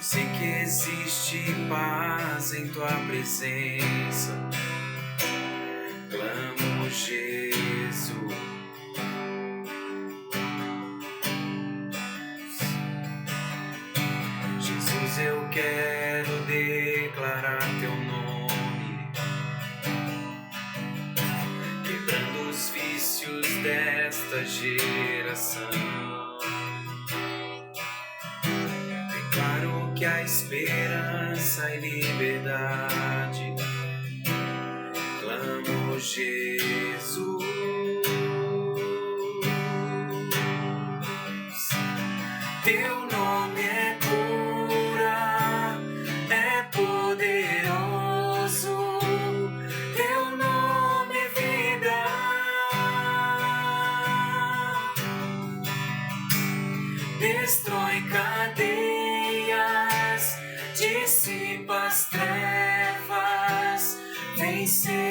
sei que existe paz em tua presença. Clamo, Jesus. Jesus, eu quero declarar teu nome, quebrando os vícios desta geração. Declaro que há esperança e liberdade. Clamo, Jesus. Teu nome é cura, é poderoso. Teu nome é vida. Destrói cadeias, dissipa as trevas, vem incendiar.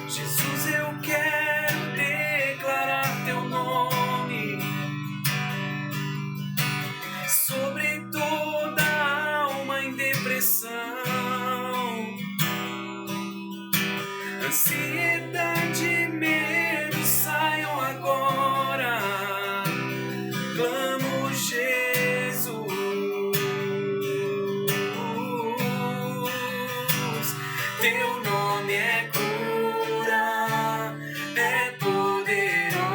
Jesus, eu quero declarar teu nome sobre toda alma em depressão. Ansiedade e medo saiam agora. Clamo, Jesus. Teu nome é cura, é poderoso.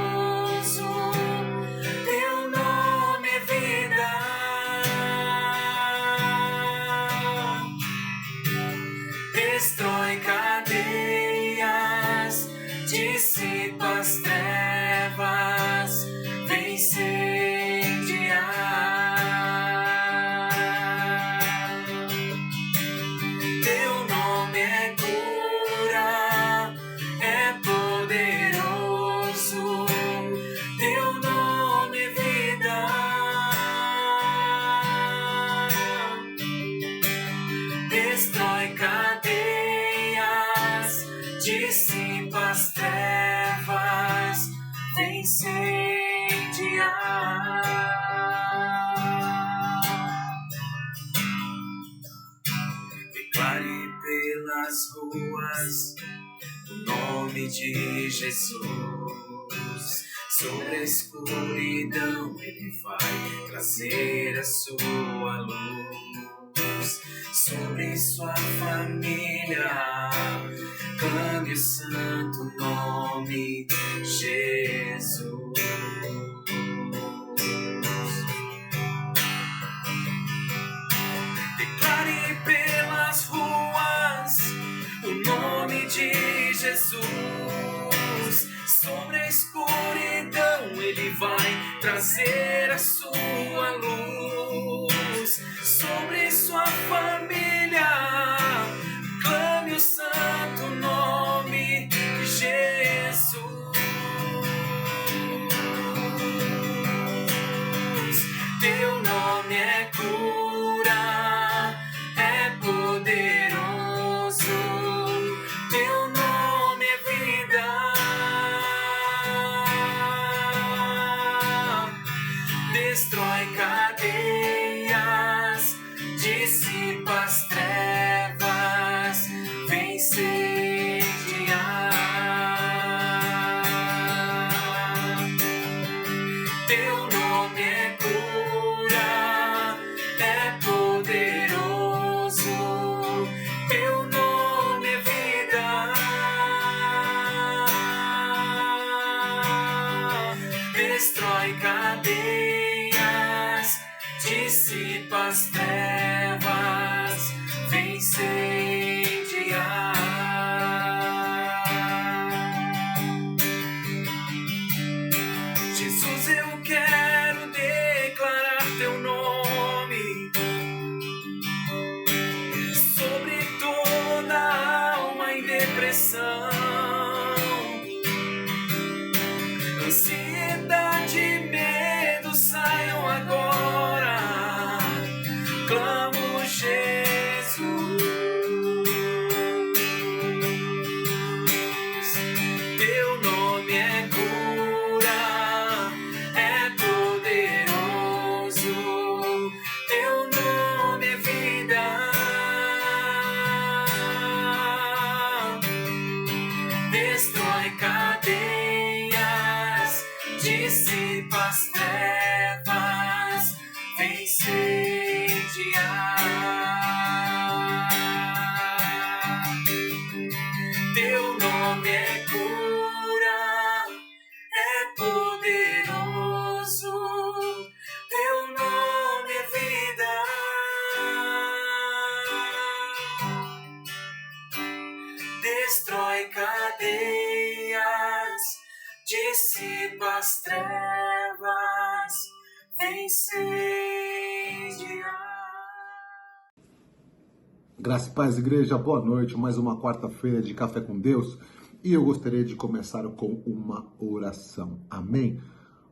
Teu nome é vida. Destrói cadeias, dissipa as trevas, vem incendiar. Teu nome é cura, é poderoso. Teu nome é vida. Destrói cadeias, dissipa as trevas, vem incendiar. Declare pelas ruas o nome de Jesus. Sobre a escuridão ele vai trazer a sua luz. Sobre sua família clame o santo nome Jesus. Declare pelas ruas o nome de Jesus. Sobre a escuridão ele vai trazer a sua luz. Sobre sua família clame o santo nome de Jesus. Teu nome é cura, é poderoso. Teu nome é vida. Destrói cadeias, dissipa as trevas, vem incendiar. Teu nome é cura, é poderoso. Teu nome é vida. Destrói cadeias, dissipa as trevas, vem incendiar. Jesus, eu quero declarar teu nome sobre toda alma em depressão. Ansiedade e medo saiam agora. Clamo, Jesus. Teu nome é cura. dissipa as trevas, vem incendiar. Teu nome é cura, é poderoso, teu nome é vida. Destrói cadeias, dissipa as trevas, vem incendiar. Graça e paz, igreja, boa noite, mais uma quarta-feira de Café com Deus, e eu gostaria de começar com uma oração, amém?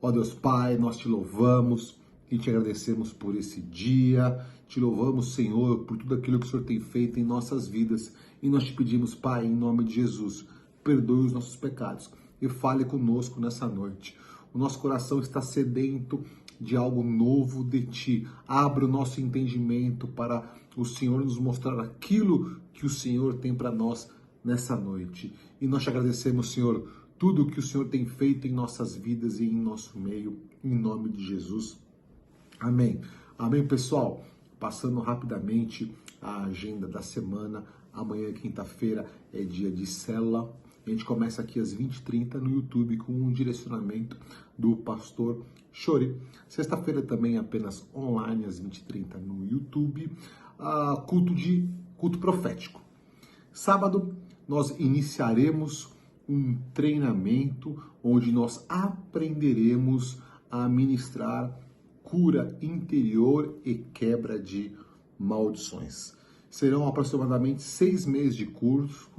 Ó Deus Pai, nós te louvamos e te agradecemos por esse dia, te louvamos, Senhor, por tudo aquilo que o Senhor tem feito em nossas vidas, e nós te pedimos, Pai, em nome de Jesus, perdoe os nossos pecados e fale conosco nessa noite. O nosso coração está sedento de algo novo de Ti. Abra o nosso entendimento para o Senhor nos mostrar aquilo que o Senhor tem para nós nessa noite. E nós te agradecemos, Senhor, tudo o que o Senhor tem feito em nossas vidas e em nosso meio, em nome de Jesus. Amém. Amém, pessoal. Passando rapidamente a agenda da semana. Amanhã, quinta-feira, é dia de célula. A gente começa aqui às 20h30 no YouTube com um direcionamento do pastor Chori. Sexta-feira também apenas online às 20h30 no YouTube. Culto profético. Sábado nós iniciaremos um treinamento onde nós aprenderemos a ministrar cura interior e quebra de maldições. Serão aproximadamente 6 meses de curso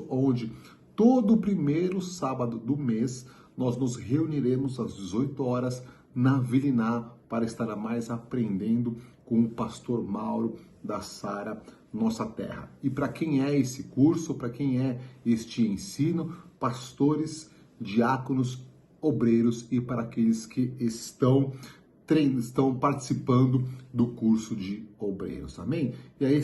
onde todo o primeiro sábado do mês nós nos reuniremos às 18 horas na Vila Iná para estar mais aprendendo com o pastor Mauro da Sara Nossa Terra. E para quem é esse curso, para quem é este ensino, pastores, diáconos, obreiros e para aqueles que estão participando do curso de obreiros, amém? E aí,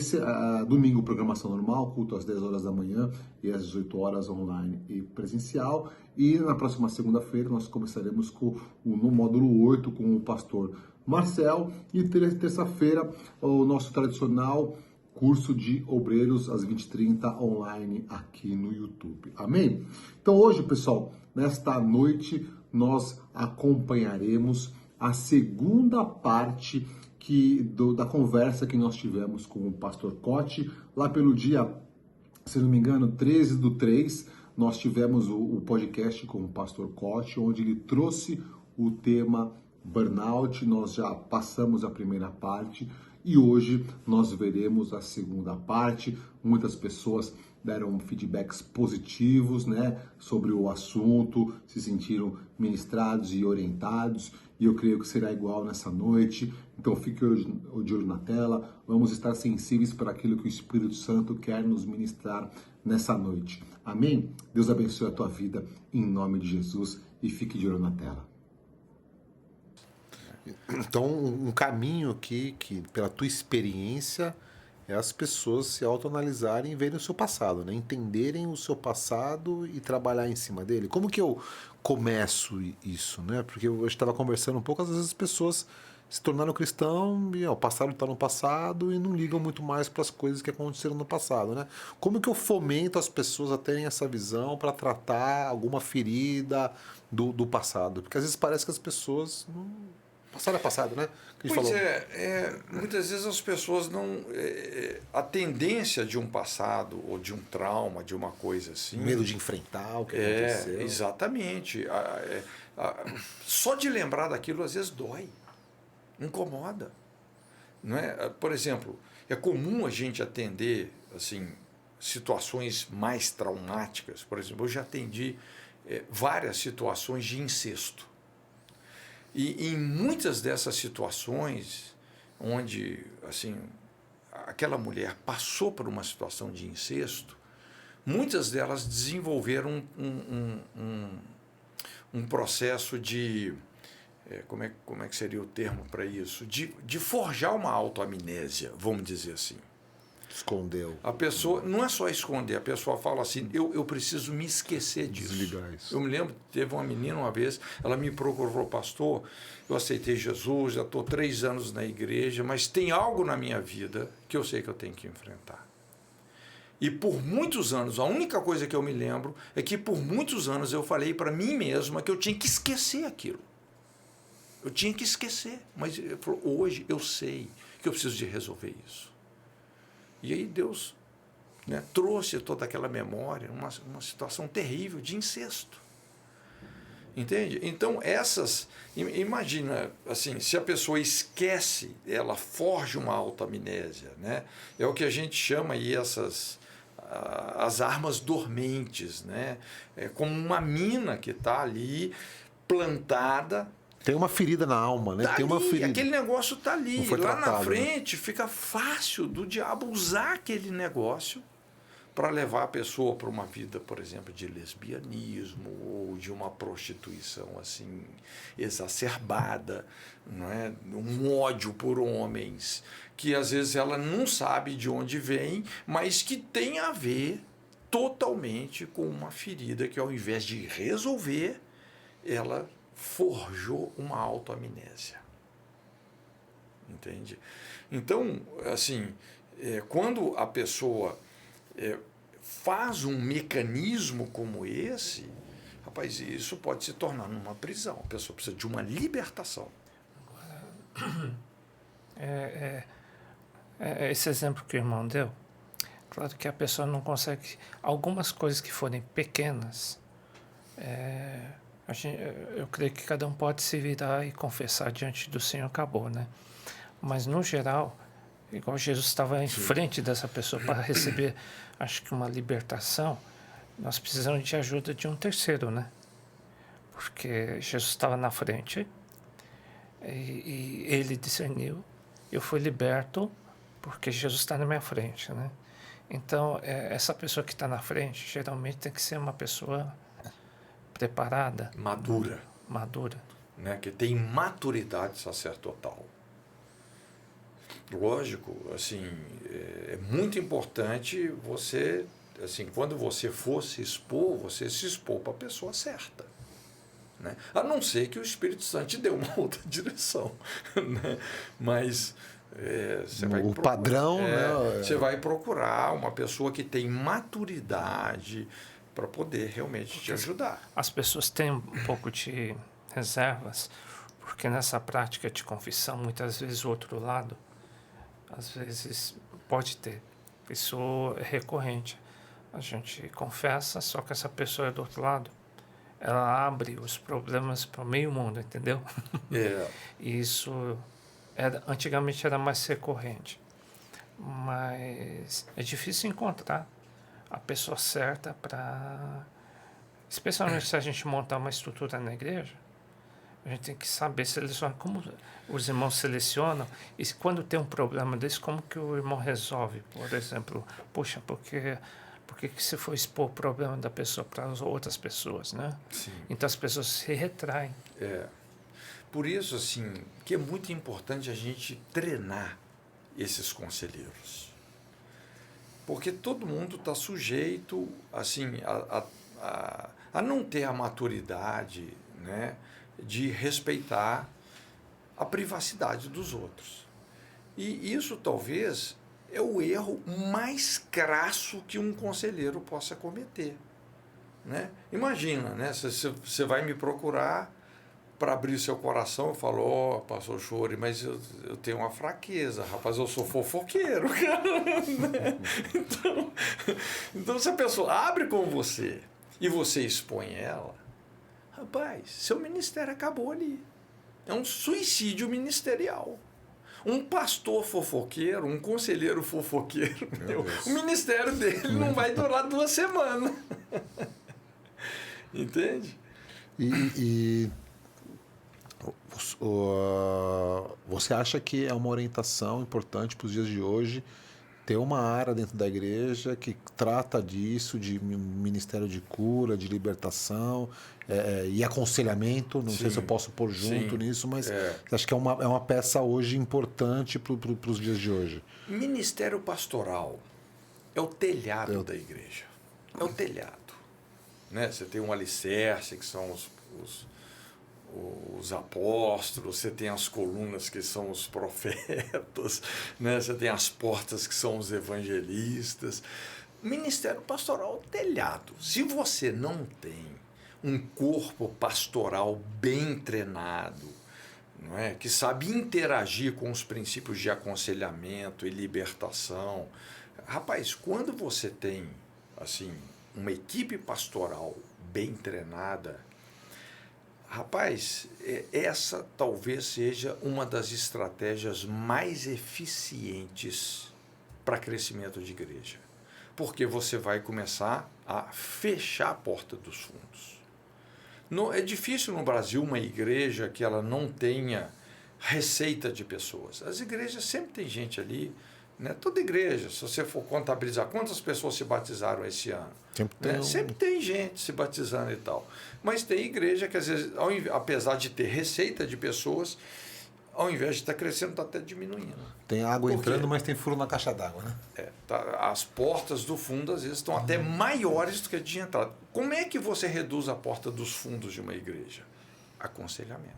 domingo, programação normal, culto às 10 horas da manhã e às 18 horas online e presencial. E na próxima segunda-feira nós começaremos no módulo 8 com o pastor Marcel. E terça-feira, o nosso tradicional curso de obreiros às 20h30 online aqui no YouTube, amém? Então hoje, pessoal, nesta noite nós acompanharemos a segunda parte da conversa que nós tivemos com o pastor Cote, lá pelo dia, se não me engano, 13/3, nós tivemos o podcast com o pastor Cote, onde ele trouxe o tema burnout. Nós já passamos a primeira parte e hoje nós veremos a segunda parte. Muitas pessoas deram feedbacks positivos, né, sobre o assunto, se sentiram ministrados e orientados, e eu creio que será igual nessa noite. Então fique de olho na tela, vamos estar sensíveis para aquilo que o Espírito Santo quer nos ministrar nessa noite. Amém? Deus abençoe a tua vida em nome de Jesus e fique de olho na tela. Então, um caminho que pela tua experiência, é as pessoas se autoanalisarem e verem o seu passado, né? Entenderem o seu passado e trabalhar em cima dele. Como que eu começo isso, né? Porque eu estava conversando um pouco, às vezes as pessoas se tornaram cristão e o passado está no passado e não ligam muito mais para as coisas que aconteceram no passado, né? Como que eu fomento as pessoas a terem essa visão para tratar alguma ferida do passado? Porque às vezes parece que as pessoas não... Passado é passado, né? Que a gente Pois falou. muitas vezes as pessoas não... a tendência de um passado ou de um trauma, de uma coisa assim... Medo de enfrentar o que aconteceu. Exatamente. Só de lembrar daquilo às vezes dói, incomoda. Não é? Por exemplo, é comum a gente atender assim, situações mais traumáticas. Por exemplo, eu já atendi várias situações de incesto. E em muitas dessas situações, onde assim, aquela mulher passou por uma situação de incesto, muitas delas desenvolveram um processo de... Como é que seria o termo para isso? De forjar uma autoamnésia, vamos dizer assim. Escondeu. A pessoa, não é só esconder, a pessoa fala assim, eu preciso me esquecer disso. Desligar isso. Eu me lembro, teve uma menina uma vez, ela me procurou, falou, pastor, eu aceitei Jesus, já estou 3 anos na igreja, mas tem algo na minha vida que eu sei que eu tenho que enfrentar. E por muitos anos, a única coisa que eu me lembro é que por muitos anos eu falei para mim mesma que eu tinha que esquecer aquilo. Eu tinha que esquecer, mas hoje eu sei que eu preciso de resolver isso. E aí Deus, né, trouxe toda aquela memória, uma situação terrível de incesto. Entende? Então, imagina, assim, se a pessoa esquece, ela forja uma autoamnésia, né? É o que a gente chama aí as armas dormentes, né? É como uma mina que está ali plantada. Tem uma ferida na alma, né? Tá Tem uma ali, ferida. aquele negócio está ali. Não foi Lá tratado, na frente fica fácil do diabo usar aquele negócio para levar a pessoa para uma vida, por exemplo, de lesbianismo ou de uma prostituição assim exacerbada, não é? Um ódio por homens, que às vezes ela não sabe de onde vem, mas que tem a ver totalmente com uma ferida que, ao invés de resolver, ela forjou uma autoamnésia. Entende? Então, assim, quando a pessoa faz um mecanismo como esse, rapaz, isso pode se tornar numa prisão. A pessoa precisa de uma libertação. Esse exemplo que o irmão deu, claro que a pessoa não consegue... Algumas coisas que forem pequenas, eu creio que cada um pode se virar e confessar diante do Senhor, acabou, né? Mas, no geral, igual Jesus estava em frente dessa pessoa para receber, acho que uma libertação, nós precisamos de ajuda de um terceiro, né? Porque Jesus estava na frente e ele discerniu, eu fui liberto porque Jesus está na minha frente, né? Então, essa pessoa que está na frente, geralmente tem que ser uma pessoa preparada. Madura. Né? Que tem maturidade sacerdotal. Lógico, assim, é muito importante você, assim, quando você for se expor, você se expor para a pessoa certa. Né? A não ser que o Espírito Santo te dê uma outra direção. Né? Mas você vai o padrão, né? Você vai procurar uma pessoa que tem maturidade para poder realmente te ajudar. As pessoas têm um pouco de reservas, porque nessa prática de confissão, muitas vezes o outro lado, às vezes pode ter. Isso é recorrente. A gente confessa, só que essa pessoa é do outro lado. Ela abre os problemas para o meio mundo, entendeu? E isso antigamente era mais recorrente. Mas é difícil encontrar a pessoa certa para... Especialmente se a gente montar uma estrutura na igreja, a gente tem que saber selecionar como os irmãos selecionam e quando tem um problema desse, como que o irmão resolve. Por exemplo, poxa, por que você foi expor o problema da pessoa para as outras pessoas, né? Sim. Então as pessoas se retraem. Por isso, assim, que é muito importante a gente treinar esses conselheiros. Porque todo mundo está sujeito, assim, a não ter a maturidade, né, de respeitar a privacidade dos outros. E isso talvez é o erro mais crasso que um conselheiro possa cometer. Né? Imagina, né, você vai me procurar para abrir seu coração, eu falo, pastor Chore, mas eu tenho uma fraqueza, rapaz, eu sou fofoqueiro, cara. Né? Então, se a pessoa abre com você e você expõe ela, rapaz, seu ministério acabou ali. É um suicídio ministerial. Um pastor fofoqueiro, um conselheiro fofoqueiro, o ministério dele não vai durar 2 semanas. Entende? Você acha que é uma orientação importante para os dias de hoje ter uma área dentro da igreja que trata disso, de ministério de cura, de libertação e aconselhamento? Não sei se eu posso pôr junto nisso, mas acho que é uma peça hoje importante para os dias de hoje. Ministério pastoral é o telhado da igreja. É o telhado. Né? Você tem um alicerce, que são os apóstolos, você tem as colunas, que são os profetas, né? Você tem as portas, que são os evangelistas. Ministério pastoral é o telhado. Se você não tem um corpo pastoral bem treinado, não é? Que sabe interagir com os princípios de aconselhamento e libertação, rapaz, quando você tem assim uma equipe pastoral bem treinada, rapaz, essa talvez seja uma das estratégias mais eficientes para crescimento de igreja, porque você vai começar a fechar a porta dos fundos. É difícil no Brasil uma igreja que ela não tenha receita de pessoas. As igrejas sempre tem gente ali, né? Toda igreja, se você for contabilizar quantas pessoas se batizaram esse ano, sempre tem gente se batizando e tal. Mas tem igreja que às vezes, apesar de ter receita de pessoas, ao invés de estar crescendo, está até diminuindo. Tem água entrando, mas tem furo na caixa d'água, né? As portas do fundo, às vezes, estão até maiores do que a de entrada. Como é que você reduz a porta dos fundos de uma igreja? Aconselhamento.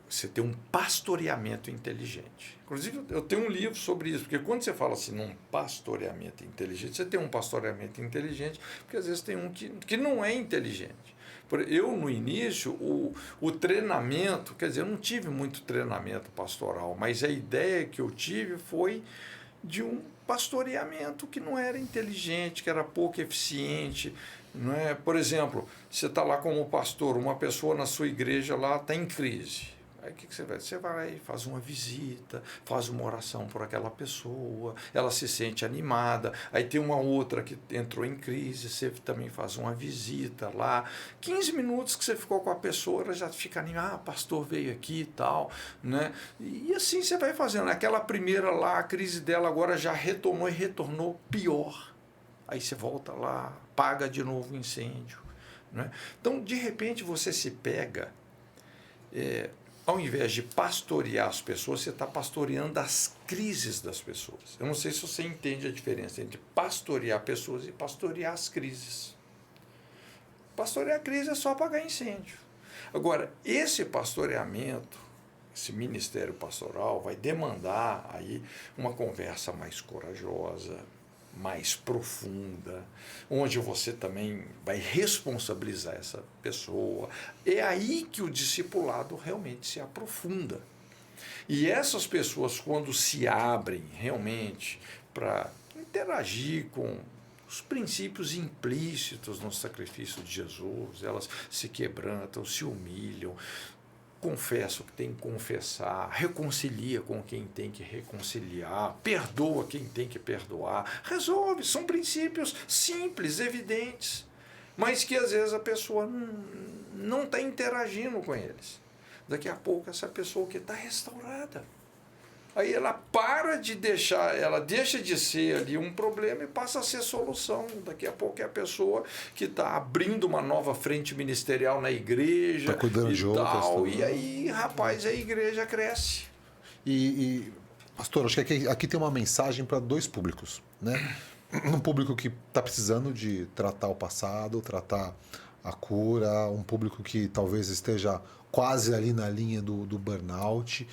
Você tem um pastoreamento inteligente. Inclusive, eu tenho um livro sobre isso, porque quando você fala assim, num pastoreamento inteligente, você tem um pastoreamento inteligente, porque às vezes tem um que não é inteligente. Eu, no início, o treinamento, quer dizer, eu não tive muito treinamento pastoral, mas a ideia que eu tive foi de um pastoreamento que não era inteligente, que era pouco eficiente. Não é? Por exemplo, você está lá como pastor, uma pessoa na sua igreja lá está em crise. Aí o que você vai? Você vai, faz uma visita, faz uma oração por aquela pessoa, ela se sente animada. Aí tem uma outra que entrou em crise, você também faz uma visita lá. 15 minutos que você ficou com a pessoa, ela já fica animada, pastor veio aqui e tal. Né? E assim você vai fazendo. Aquela primeira lá, a crise dela agora já retomou e retornou pior. Aí você volta lá, apaga de novo o incêndio. Né? Então, de repente, você se pega... ao invés de pastorear as pessoas, você está pastoreando as crises das pessoas. Eu não sei se você entende a diferença entre pastorear pessoas e pastorear as crises. Pastorear a crise é só apagar incêndio. Agora, esse pastoreamento, esse ministério pastoral, vai demandar aí uma conversa mais corajosa, mais profunda, onde você também vai responsabilizar essa pessoa. É aí que o discipulado realmente se aprofunda. E essas pessoas, quando se abrem realmente para interagir com os princípios implícitos no sacrifício de Jesus, elas se quebrantam, se humilham, confessa o que tem que confessar, reconcilia com quem tem que reconciliar, perdoa quem tem que perdoar, resolve. São princípios simples, evidentes, mas que às vezes a pessoa não está interagindo com eles. Daqui a pouco essa pessoa que está restaurada. Aí ela deixa de ser ali um problema e passa a ser solução. Daqui a pouco é a pessoa que está abrindo uma nova frente ministerial na igreja. Está cuidando de outras. E aí, rapaz, a igreja cresce. Pastor, acho que aqui tem uma mensagem para dois públicos, né? Um público que está precisando de tratar o passado, tratar a cura, um público que talvez esteja quase ali na linha do burnout.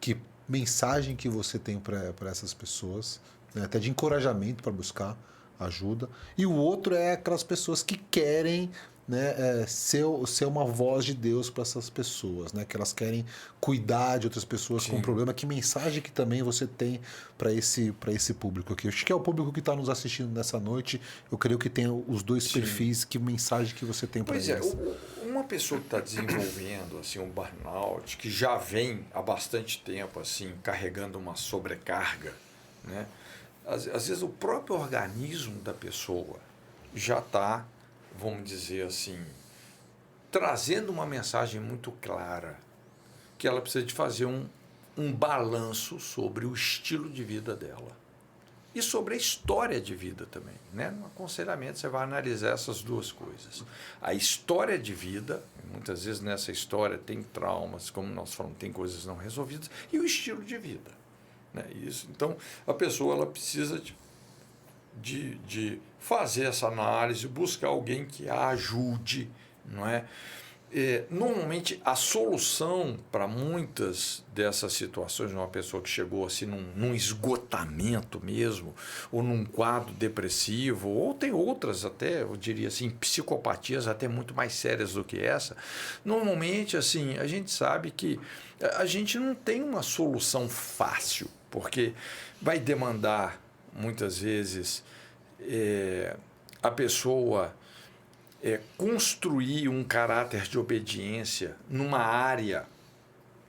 Que mensagem que você tem para essas pessoas, né? Até de encorajamento para buscar ajuda. E o outro é aquelas pessoas que querem, né, ser uma voz de Deus para essas pessoas, né? Que elas querem cuidar de outras pessoas Sim. com problema. Que mensagem que também você tem para esse público aqui? Acho que é o público que está nos assistindo nessa noite. Eu creio que tem os dois Sim. perfis. Que mensagem que você tem para eles? Pois é, uma pessoa que está desenvolvendo assim, um burnout, que já vem há bastante tempo assim, carregando uma sobrecarga, né? Às vezes o próprio organismo da pessoa já está, vamos dizer assim, trazendo uma mensagem muito clara, que ela precisa de fazer um balanço sobre o estilo de vida dela. E sobre a história de vida também. Né? No aconselhamento você vai analisar essas duas coisas. A história de vida, muitas vezes nessa história tem traumas, como nós falamos, tem coisas não resolvidas, e o estilo de vida. Né? Isso. Então, a pessoa ela precisa de fazer essa análise, buscar alguém que a ajude, não é? Normalmente a solução para muitas dessas situações, uma pessoa que chegou assim num esgotamento mesmo, ou num quadro depressivo, ou tem outras até, eu diria assim, psicopatias até muito mais sérias do que essa, normalmente assim, a gente sabe que a gente não tem uma solução fácil, porque vai demandar muitas vezes a pessoa construir um caráter de obediência numa área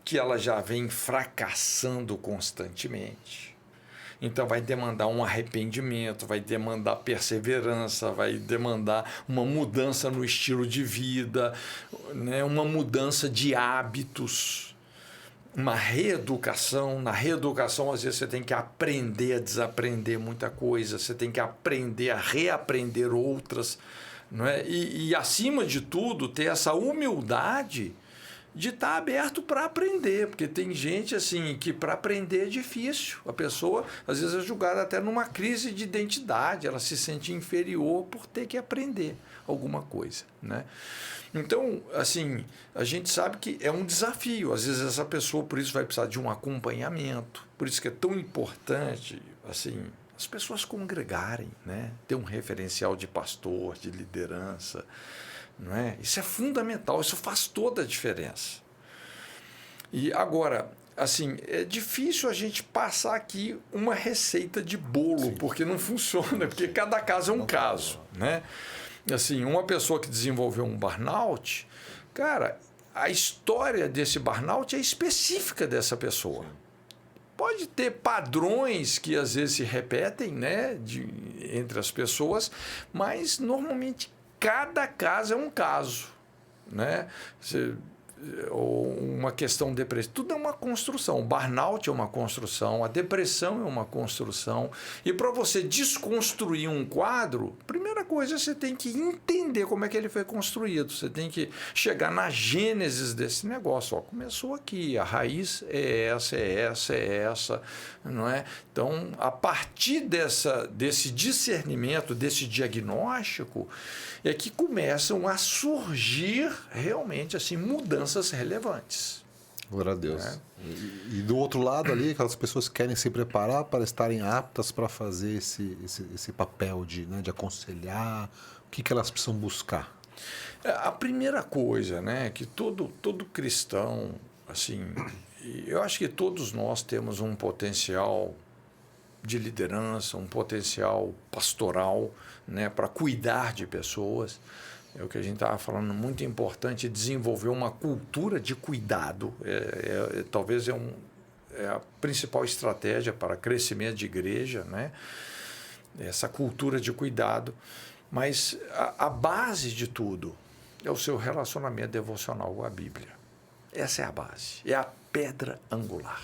que ela já vem fracassando constantemente. Então vai demandar um arrependimento, vai demandar perseverança, vai demandar uma mudança no estilo de vida, né? Uma mudança de hábitos, uma reeducação. Na reeducação, às vezes, você tem que aprender a desaprender muita coisa, você tem que aprender a reaprender outras, não é? E acima de tudo, ter essa humildade de estar aberto para aprender, porque tem gente assim que para aprender é difícil. A pessoa, às vezes, é julgada até numa crise de identidade, ela se sente inferior por ter que aprender alguma coisa, né? Então, assim, a gente sabe que é um desafio. Às vezes essa pessoa, por isso, vai precisar de um acompanhamento. Por isso que é tão importante, assim, as pessoas congregarem, né? Ter um referencial de pastor, de liderança, não é? Isso é fundamental, isso faz toda a diferença. E agora, assim, é difícil a gente passar aqui uma receita de bolo, sim, porque não funciona, porque cada caso é um caso, né? Assim, uma pessoa que desenvolveu um burnout, cara, a história desse burnout é específica dessa pessoa. Sim. Pode ter padrões que às vezes se repetem, né, entre as pessoas, mas normalmente cada caso é um caso, né? Ou uma questão depressiva, tudo é uma construção. O burnout é uma construção, a depressão é uma construção. E para você desconstruir um quadro, primeira coisa, você tem que entender como é que ele foi construído. Você tem que chegar na gênese desse negócio. Ó, começou aqui, a raiz é essa, não é? Então, a partir desse discernimento, desse diagnóstico, é que começam a surgir realmente assim mudanças relevantes. Glória a Deus. E do outro lado ali, aquelas pessoas que querem se preparar para estarem aptas para fazer esse papel de aconselhar, o que elas precisam buscar? A primeira coisa, né, que todo cristão, assim, eu acho que todos nós temos um potencial de liderança, um potencial pastoral, né, para cuidar de pessoas. É o que a gente estava falando, muito importante desenvolver uma cultura de cuidado. Talvez é a principal estratégia para crescimento de igreja, né? Essa cultura de cuidado. Mas a base de tudo é o seu relacionamento devocional com a Bíblia. Essa é a base, é a pedra angular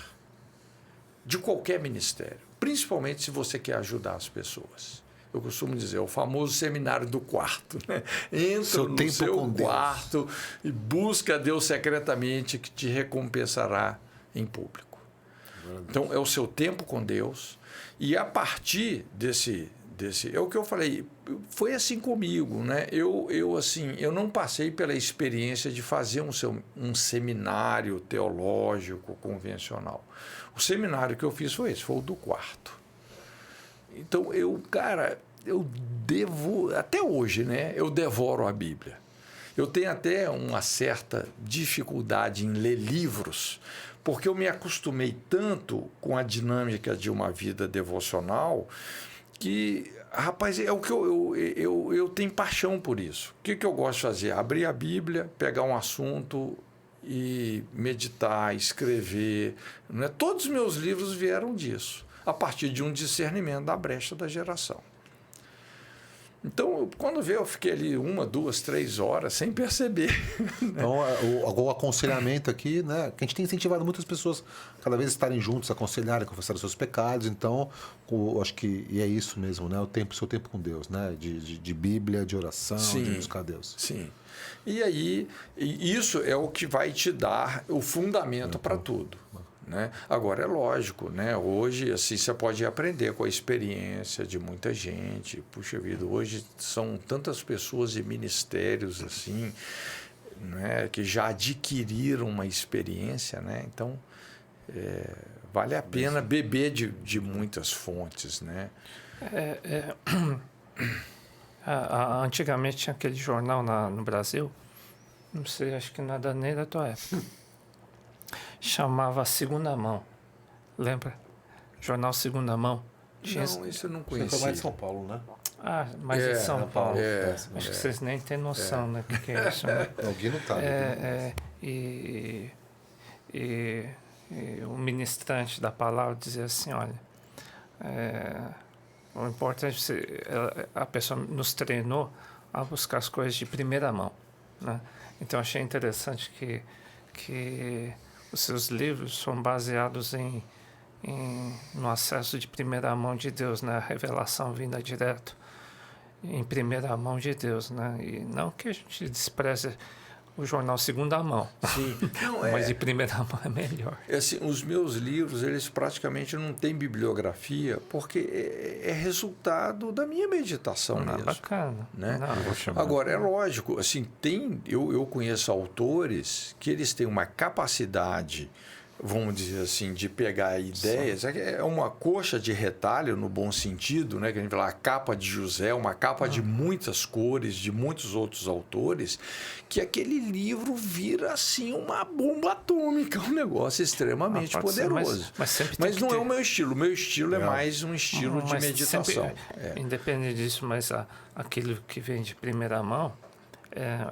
de qualquer ministério, principalmente se você quer ajudar as pessoas. Eu costumo dizer, o famoso seminário do quarto, né? Entra no seu quarto e busca a Deus secretamente, que te recompensará em público. Então, é o seu tempo com Deus, e a partir desse é o que eu falei, foi assim comigo, né? Eu não passei pela experiência de fazer um seminário teológico convencional. O seminário que eu fiz foi esse, foi o do quarto. Então, até hoje, né, eu devoro a Bíblia. Eu tenho até uma certa dificuldade em ler livros, porque eu me acostumei tanto com a dinâmica de uma vida devocional que, rapaz, é o que eu tenho paixão por isso. O que eu gosto de fazer? Abrir a Bíblia, pegar um assunto e meditar, escrever. Né? Todos os meus livros vieram disso, a partir de um discernimento da brecha da geração. Então, quando veio, eu fiquei ali 1, 2, 3 horas sem perceber. Então, o aconselhamento aqui, né? Que a gente tem incentivado muitas pessoas cada vez estarem juntos, aconselharem, confessar os seus pecados. Então, acho que é isso mesmo, né? O seu tempo com Deus, né? De Bíblia, de oração, sim, de buscar Deus. Sim. E aí, isso é o que vai te dar o fundamento para tudo. né? Agora é lógico, né? Hoje assim você pode aprender com a experiência de muita gente. Puxa vida, hoje são tantas pessoas e ministérios assim, né, que já adquiriram uma experiência, né? Então vale a pena beber de muitas fontes, né? Antigamente tinha aquele jornal no Brasil, não sei, acho que nada nem da tua época, chamava Segunda Mão, lembra? Jornal Segunda Mão. Não, isso eu não Você conhecia. foi mais de São Paulo, né? Mas de São Paulo. Acho Acho que vocês nem têm noção, né, o que é isso, né? O Gui não tá. E o ministrante da palavra dizia assim, olha, o importante é a pessoa nos treinou a buscar as coisas de primeira mão, né? Então achei interessante que os seus livros são baseados no acesso de primeira mão de Deus, né? A revelação vinda direto em primeira mão de Deus, né? E não que a gente despreze o jornal segunda mão. Sim. Não, mas de primeira mão é melhor. Assim, os meus livros, eles praticamente não têm bibliografia, porque é resultado da minha meditação mesmo. Bacana. Né? Não, agora, é lógico, assim, eu conheço autores que eles têm uma capacidade, vamos dizer assim, de pegar ideias. É uma coxa de retalho, no bom sentido, né? Que a gente fala a capa de José, uma capa de muitas cores, de muitos outros autores, que aquele livro vira assim uma bomba atômica, um negócio extremamente poderoso. Mas não é o meu estilo. O meu estilo é mais um estilo de meditação. Independente disso, mas aquilo que vem de primeira mão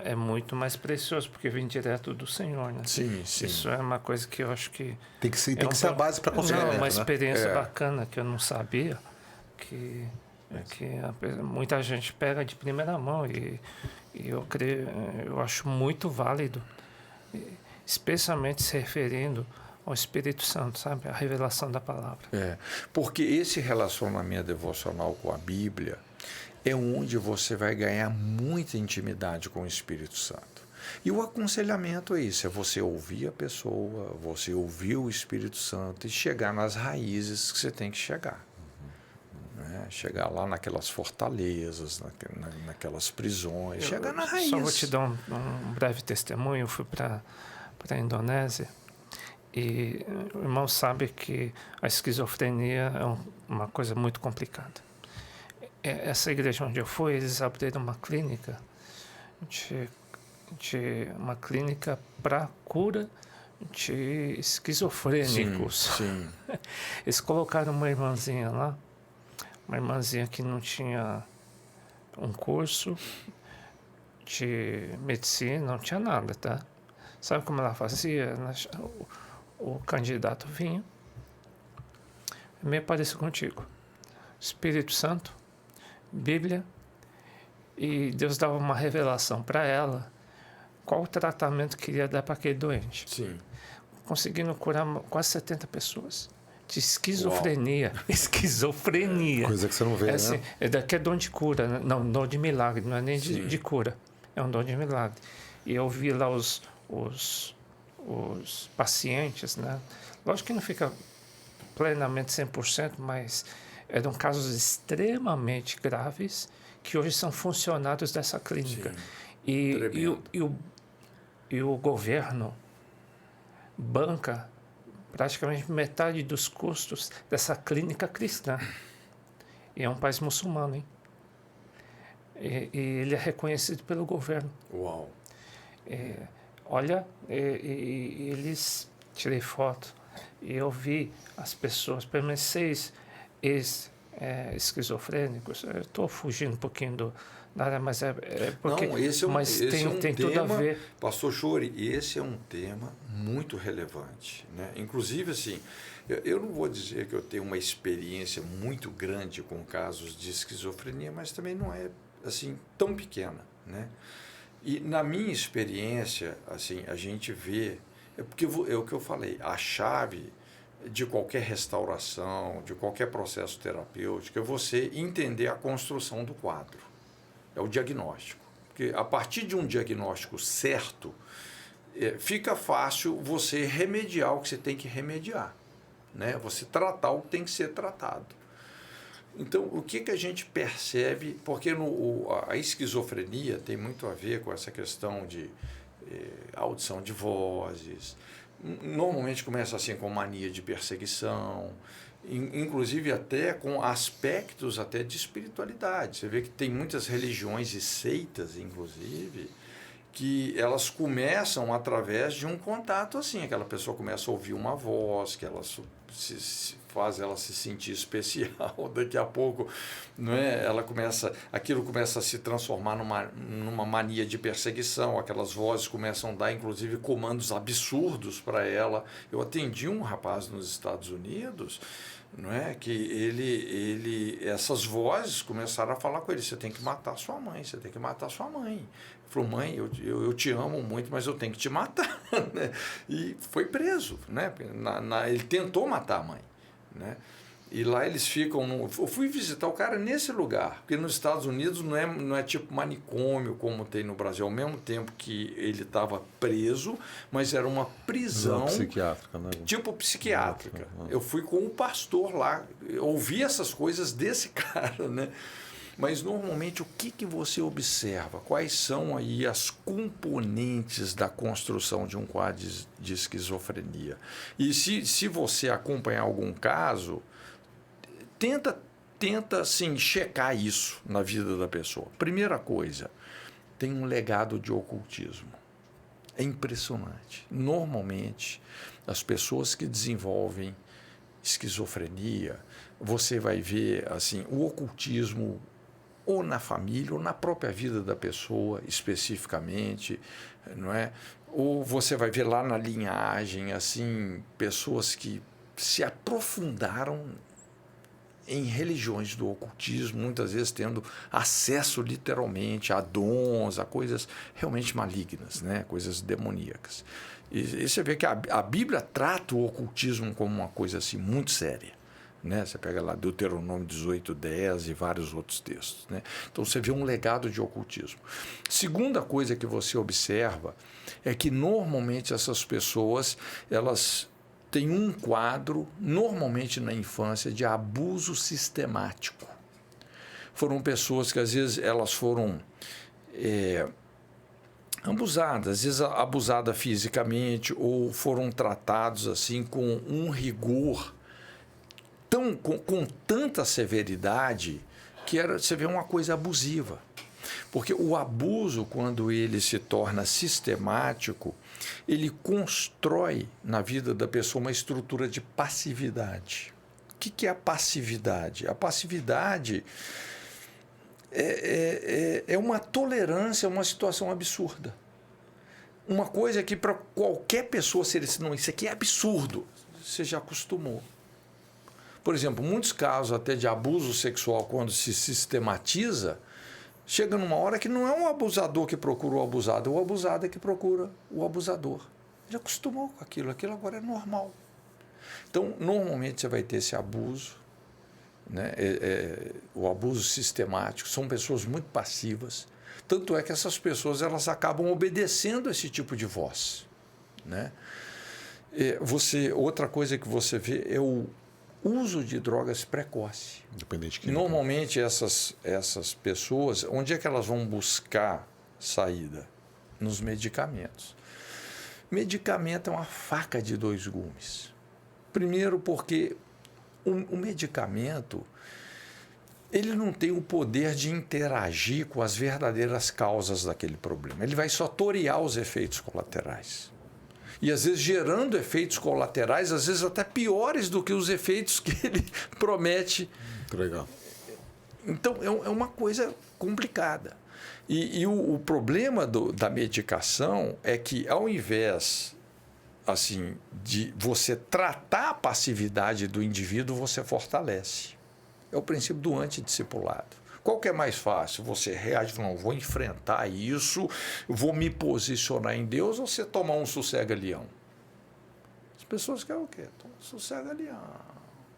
é muito mais precioso, porque vem direto do Senhor, né? Sim, sim. Isso é uma coisa que eu acho que... Tem que ser a base para aconselhamento, uma né? experiência bacana que eu não sabia, que muita gente pega de primeira mão e eu acho muito válido, especialmente se referindo ao Espírito Santo, sabe? A revelação da palavra. Porque esse relacionamento devocional com a Bíblia é onde você vai ganhar muita intimidade com o Espírito Santo. E o aconselhamento é isso, é você ouvir a pessoa, você ouvir o Espírito Santo e chegar nas raízes que você tem que chegar. Né? Chegar lá naquelas fortalezas, naquelas prisões, chegar na raiz. Só vou te dar um breve testemunho. Eu fui para a Indonésia e o irmão sabe que a esquizofrenia é uma coisa muito complicada. Essa igreja onde eu fui, eles abriram uma clínica uma clínica para cura de esquizofrênicos. Sim. Eles colocaram uma irmãzinha lá, uma irmãzinha que não tinha um curso de medicina, não tinha nada, tá? Sabe como ela fazia? O candidato vinha, é meio parecido contigo. Espírito Santo, Bíblia, e Deus dava uma revelação para ela qual o tratamento que queria dar para aquele doente. Sim. Conseguindo curar quase 70 pessoas de esquizofrenia. Uau. Esquizofrenia. Coisa que você não vê, assim, né? Daqui é dom de cura, né? Não, dom de milagre, não é nem de cura, é um dom de milagre. E eu vi lá os pacientes, né? Lógico que não fica plenamente 100%, mas eram casos extremamente graves que hoje são funcionários dessa clínica. E o governo banca praticamente metade dos custos dessa clínica cristã. E é um país muçulmano, hein? E ele é reconhecido pelo governo. Uau! Olha, eles... Tirei foto e eu vi as pessoas, pelo menos 6 esquizofrênicos. Eu estou fugindo um pouquinho da área, mas porque... Não, esse tem tema, tudo a ver. Pastor Chori, esse é um tema muito relevante, né? Inclusive, assim, eu não vou dizer que eu tenho uma experiência muito grande com casos de esquizofrenia, mas também não é assim tão pequena, né? E na minha experiência, assim, a gente vê, porque é o que eu falei, a chave de qualquer restauração, de qualquer processo terapêutico, é você entender a construção do quadro. É o diagnóstico. Porque a partir de um diagnóstico certo, fica fácil você remediar o que você tem que remediar, né? Você tratar o que tem que ser tratado. Então, o que a gente percebe, porque a esquizofrenia tem muito a ver com essa questão de audição de vozes, normalmente começa assim com mania de perseguição, inclusive até com aspectos até de espiritualidade. Você vê que tem muitas religiões e seitas, inclusive, que elas começam através de um contato assim, aquela pessoa começa a ouvir uma voz, que ela faz ela se sentir especial, daqui a pouco, não é? Aquilo começa a se transformar numa mania de perseguição, aquelas vozes começam a dar inclusive comandos absurdos para ela. Eu atendi um rapaz nos Estados Unidos, não é, que essas vozes começaram a falar com ele: você tem que matar sua mãe, você tem que matar sua mãe. Ele falou: mãe, eu te amo muito, mas eu tenho que te matar. Né? E foi preso, né? Ele tentou matar a mãe, né? E lá eles ficam... Eu fui visitar o cara nesse lugar, porque nos Estados Unidos não é tipo manicômio como tem no Brasil, ao mesmo tempo que ele estava preso, mas era uma prisão... psiquiátrica, né? Tipo psiquiátrica. Eu fui com o pastor lá, ouvi essas coisas desse cara, né? Mas, normalmente, o que você observa? Quais são aí as componentes da construção de um quadro de esquizofrenia? E se você acompanhar algum caso, tenta assim, checar isso na vida da pessoa. Primeira coisa, tem um legado de ocultismo. É impressionante. Normalmente, as pessoas que desenvolvem esquizofrenia, você vai ver assim, o ocultismo ou na família, ou na própria vida da pessoa, especificamente, não é? Ou você vai ver lá na linhagem, assim, pessoas que se aprofundaram em religiões do ocultismo, muitas vezes tendo acesso literalmente a dons, a coisas realmente malignas, né? Coisas demoníacas. E você vê que a Bíblia trata o ocultismo como uma coisa assim, muito séria. Né? Você pega lá Deuteronômio 18:10 e vários outros textos. Né? Então você vê um legado de ocultismo. Segunda coisa que você observa é que normalmente essas pessoas elas têm um quadro, normalmente na infância, de abuso sistemático. Foram pessoas que às vezes elas foram abusadas, às vezes abusadas fisicamente, ou foram tratados assim com um rigor com tanta severidade que você vê uma coisa abusiva. Porque o abuso, quando ele se torna sistemático, ele constrói na vida da pessoa uma estrutura de passividade. O que é a passividade? A passividade é uma tolerância a uma situação absurda. Uma coisa que para qualquer pessoa, se ele diz, não, isso aqui é absurdo, você já acostumou. Por exemplo, muitos casos até de abuso sexual, quando se sistematiza, chega numa hora que não é um abusador que procura o abusado, é o abusado que procura o abusador. Já acostumou com aquilo agora é normal. Então, normalmente você vai ter esse abuso, né? O abuso sistemático, são pessoas muito passivas. Tanto é que essas pessoas elas acabam obedecendo a esse tipo de voz. Né? Outra coisa que você vê é o uso de drogas precoce. Normalmente essas pessoas, onde é que elas vão buscar saída? Nos medicamentos. Medicamento é uma faca de dois gumes. Primeiro porque o medicamento ele não tem o poder de interagir com as verdadeiras causas daquele problema. Ele vai só torear os efeitos colaterais. E, às vezes, gerando efeitos colaterais, às vezes até piores do que os efeitos que ele promete. Legal. Então, é uma coisa complicada. E o problema da medicação é que, ao invés assim, de você tratar a passividade do indivíduo, você fortalece. É o princípio do antidiscipulado. Qual que é mais fácil? Você reage, não, vou enfrentar isso, vou me posicionar em Deus, ou você tomar um sossega-leão? As pessoas querem o quê? Toma um sossega-leão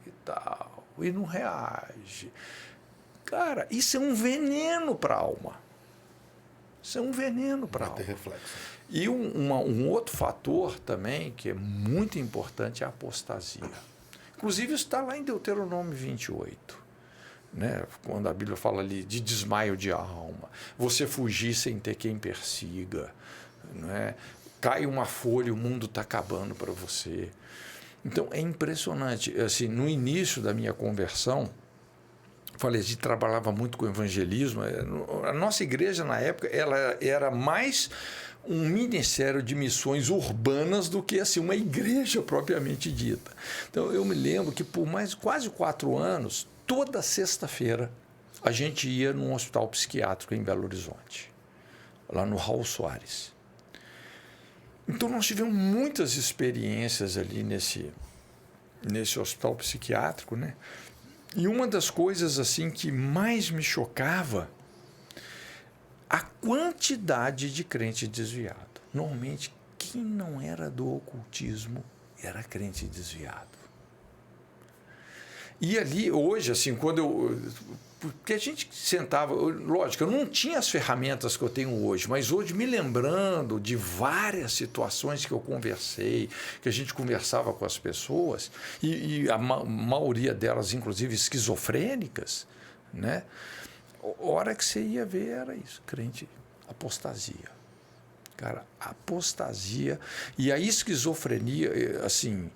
e tal, e não reage. Cara, isso é um veneno para a alma. Isso é um veneno para a Vai ter alma. reflexo. E um outro fator também que é muito importante é a apostasia. Inclusive, isso está lá em Deuteronômio 28. Né? Quando a Bíblia fala ali de desmaio de alma, você fugir sem ter quem persiga, né? Cai uma folha, o mundo está acabando para você. Então, é impressionante. Assim, no início da minha conversão, falei, a gente trabalhava muito com evangelismo. A nossa igreja, na época, ela era mais um ministério de missões urbanas do que assim, uma igreja propriamente dita. Então, eu me lembro que por quase 4 anos, toda sexta-feira, a gente ia num hospital psiquiátrico em Belo Horizonte, lá no Raul Soares. Então, nós tivemos muitas experiências ali nesse hospital psiquiátrico, né? E uma das coisas assim que mais me chocava, a quantidade de crente desviado. Normalmente, quem não era do ocultismo era crente desviado. E ali, hoje, assim, porque a gente sentava, lógico, eu não tinha as ferramentas que eu tenho hoje, mas hoje, me lembrando de várias situações que eu conversei, que a gente conversava com as pessoas, e a maioria delas, inclusive, esquizofrênicas, né? A hora que você ia ver era isso, crente, apostasia. Cara, apostasia. E a esquizofrenia, assim,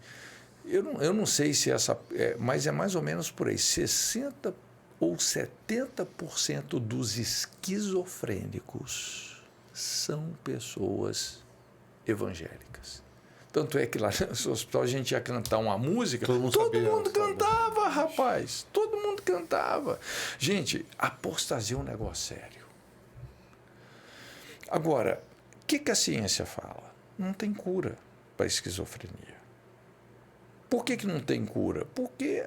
eu não sei se essa... mas é mais ou menos por aí, 60% ou 70% dos esquizofrênicos são pessoas evangélicas. Tanto é que lá no hospital a gente ia cantar uma música, todo mundo cantava, rapaz, todo mundo cantava. Gente, apostasia é um negócio sério. Agora, o que a ciência fala? Não tem cura para a esquizofrenia. Por que não tem cura? Porque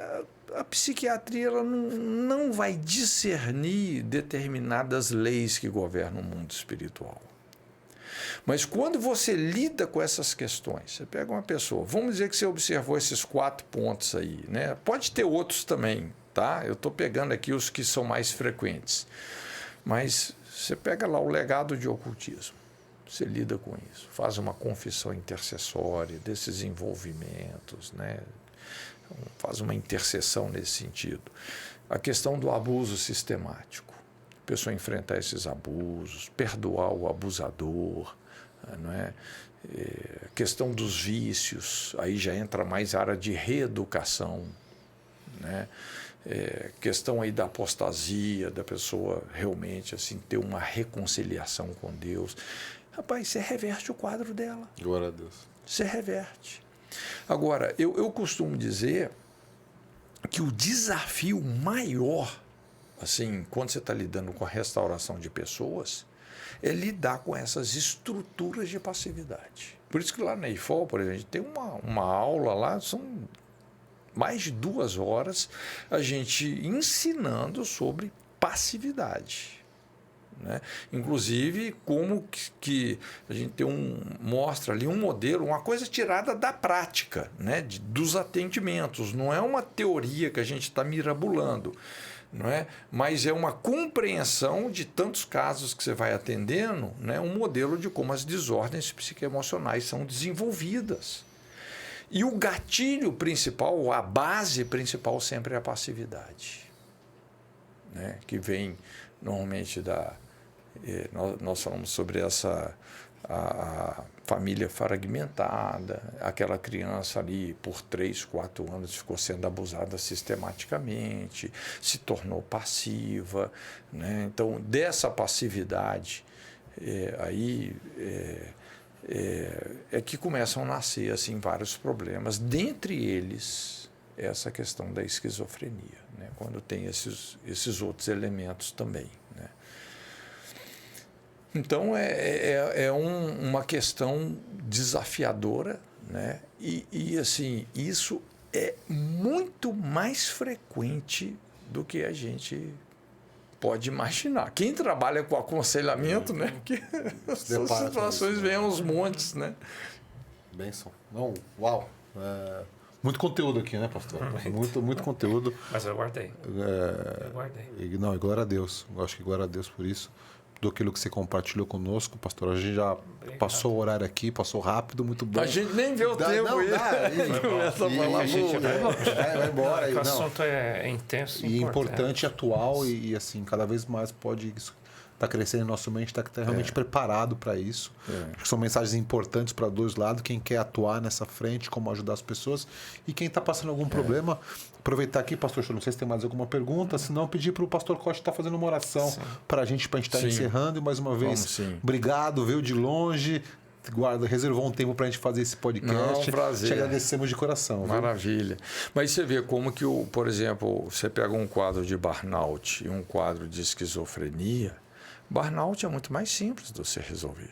a psiquiatria ela não vai discernir determinadas leis que governam o mundo espiritual. Mas quando você lida com essas questões, você pega uma pessoa, vamos dizer que você observou esses 4 pontos aí, né? Pode ter outros também, tá? Eu estou pegando aqui os que são mais frequentes. Mas você pega lá o legado de ocultismo, você lida com isso, faz uma confissão intercessória desses envolvimentos, né? Faz uma intercessão nesse sentido. A questão do abuso sistemático, a pessoa enfrentar esses abusos, perdoar o abusador, não é? A questão dos vícios, aí já entra mais a área de reeducação, né? Questão aí da apostasia, da pessoa realmente assim, ter uma reconciliação com Deus. Rapaz, você reverte o quadro dela. Glória a Deus. Você reverte. Agora, eu costumo dizer que o desafio maior, assim, quando você está lidando com a restauração de pessoas, é lidar com essas estruturas de passividade. Por isso que lá na IFOL, por exemplo, a gente tem uma aula lá, são mais de 2 horas, a gente ensinando sobre passividade. Né? Inclusive, como que a gente mostra ali um modelo, uma coisa tirada da prática, né? Dos atendimentos. Não é uma teoria que a gente está mirabolando, não é? Mas é uma compreensão de tantos casos que você vai atendendo, né? Um modelo de como as desordens psicoemocionais são desenvolvidas. E o gatilho principal, a base principal sempre é a passividade, né? Que vem normalmente nós falamos sobre a família fragmentada, aquela criança ali por 3, 4 anos ficou sendo abusada sistematicamente, se tornou passiva, né? Então, dessa passividade é que começam a nascer assim, vários problemas, dentre eles essa questão da esquizofrenia, né? Quando tem esses outros elementos também. Né? Então, uma questão desafiadora, né? E assim, isso é muito mais frequente do que a gente pode imaginar. Quem trabalha com aconselhamento, né? Porque essas situações vêm aos montes, né? Benção. Não, uau. Muito conteúdo aqui, né, pastor? Muito conteúdo. Mas eu guardei. Eu guardei. Não, e glória a Deus. Eu acho que glória a Deus por isso. tudo aquilo que você compartilhou conosco, pastor. A gente já passou o horário aqui, passou rápido, muito bom. A gente nem vê o tempo não, aí. Começa a falar, a gente vai embora. O assunto é intenso e importante, atual e assim, cada vez mais pode tá crescendo em nossa mente, está realmente preparado para isso. Acho que são mensagens importantes para dois lados, quem quer atuar nessa frente, como ajudar as pessoas, e quem está passando algum problema, aproveitar aqui, pastor Choro, não sei se tem mais alguma pergunta, se não, pedir para o pastor Costa estar fazendo uma oração para a gente estar encerrando, e mais uma vez, obrigado, veio de longe, reservou um tempo para a gente fazer esse podcast. Não, um prazer. Te agradecemos de coração. Maravilha. Viu? Mas você vê como que, por exemplo, você pega um quadro de burnout e um quadro de esquizofrenia, burnout é muito mais simples de você resolver.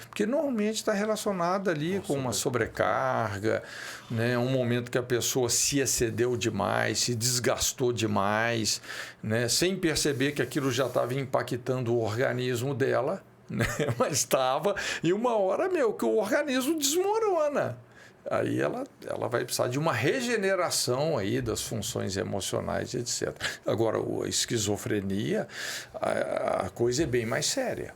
Porque normalmente está relacionado ali com uma sobrecarga, né? Um momento que a pessoa se excedeu demais, se desgastou demais, né? Sem perceber que aquilo já estava impactando o organismo dela, né? Mas estava, e uma hora, que o organismo desmorona. Aí ela vai precisar de uma regeneração aí das funções emocionais, etc. Agora, a esquizofrenia, a coisa é bem mais séria,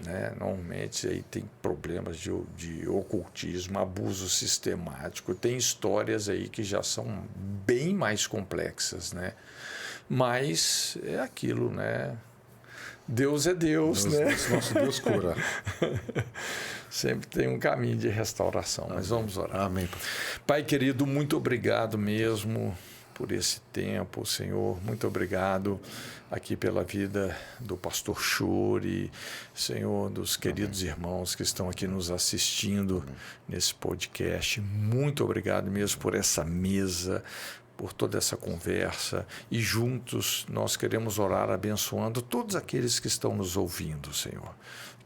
né? Normalmente aí tem problemas de ocultismo, abuso sistemático, tem histórias aí que já são bem mais complexas, né? Mas é aquilo, né? Deus é Deus, né? Nosso Deus cura. Sempre tem um caminho de restauração, mas vamos orar. Amém. Pai querido, muito obrigado mesmo por esse tempo, Senhor. Muito obrigado aqui pela vida do pastor Chori, Senhor, dos queridos irmãos que estão aqui nos assistindo nesse podcast. Muito obrigado mesmo por essa mesa, por toda essa conversa, e juntos nós queremos orar abençoando todos aqueles que estão nos ouvindo, Senhor.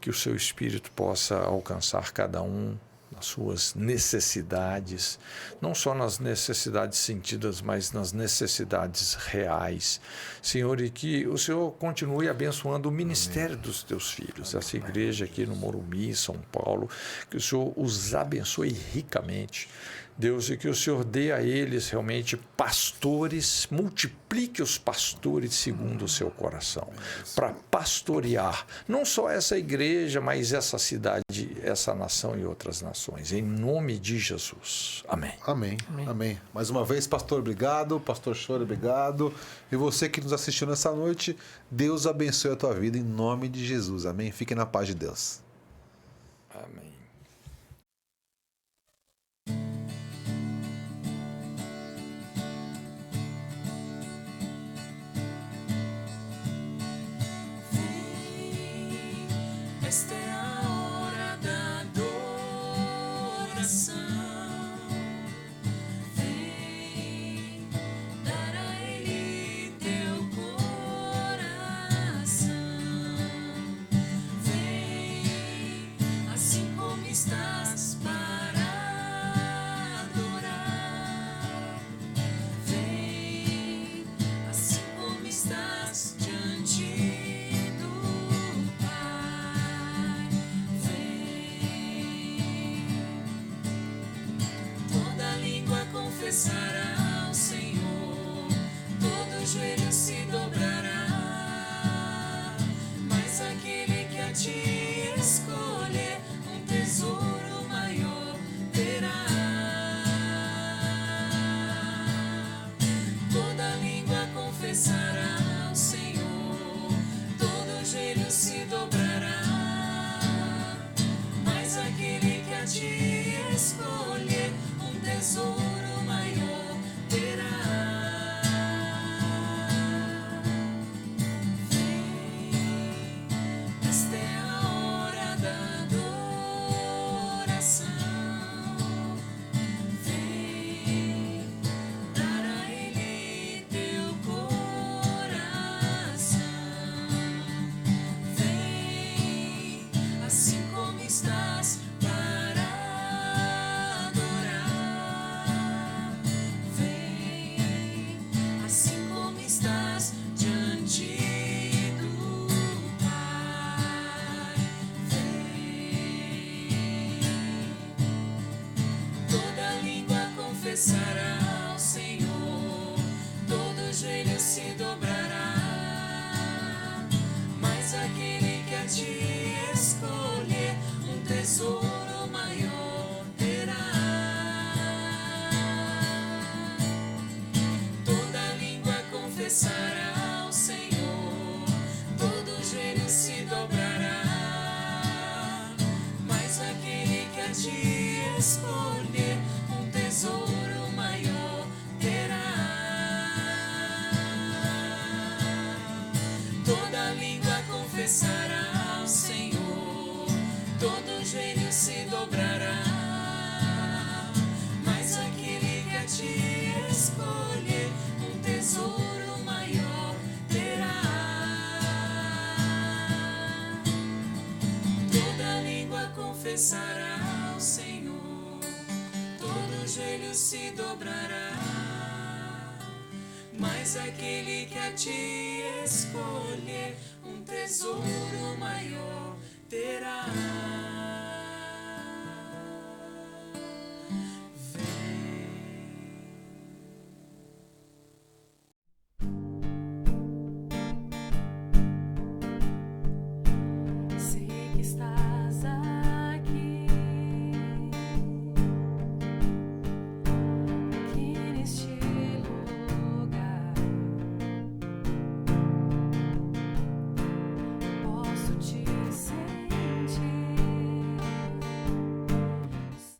Que o seu Espírito possa alcançar cada um nas suas necessidades, não só nas necessidades sentidas, mas nas necessidades reais. Senhor, e que o Senhor continue abençoando o ministério dos teus filhos, essa igreja aqui no Morumbi, São Paulo, que o Senhor os abençoe ricamente. Deus, e que o Senhor dê a eles realmente pastores, multiplique os pastores segundo o seu coração, para pastorear não só essa igreja, mas essa cidade, essa nação e outras nações. Em nome de Jesus. Amém. Amém. Amém. Mais uma vez, pastor, obrigado. Pastor Choro, obrigado. E você que nos assistiu nessa noite, Deus abençoe a tua vida em nome de Jesus. Amém. Fique na paz de Deus. Amém. Esta é a hora da adoração. Vem dar a Ele teu coração. Vem assim como estás para adorar. Vem assim como estás diante do Pai. Toda língua confessará ao Senhor, todo joelho se dobrará, mas aquele que a ti escolher, um tesouro maior terá. Toda língua confessará ao Senhor, todo joelho se dobrará, mas aquele que a ti escolher, um tesouro maior terá. Vem, esta é a hora da adoração. Vem dar a Ele teu coração. Vem assim como estás para adorar. Vem assim como estás diante do Pai. Vem. Toda língua confessará ao Senhor, todo joelho se dobrará, mas aquele que a ti te escolher, um tesouro maior terá. Toda língua confessará ao Senhor, todo joelho se dobrará. Mas aquele que a ti escolher, um tesouro maior terá. Toda língua confessará ao Senhor, todo joelho se dobrará. Mas aquele que a ti escolher, um tesouro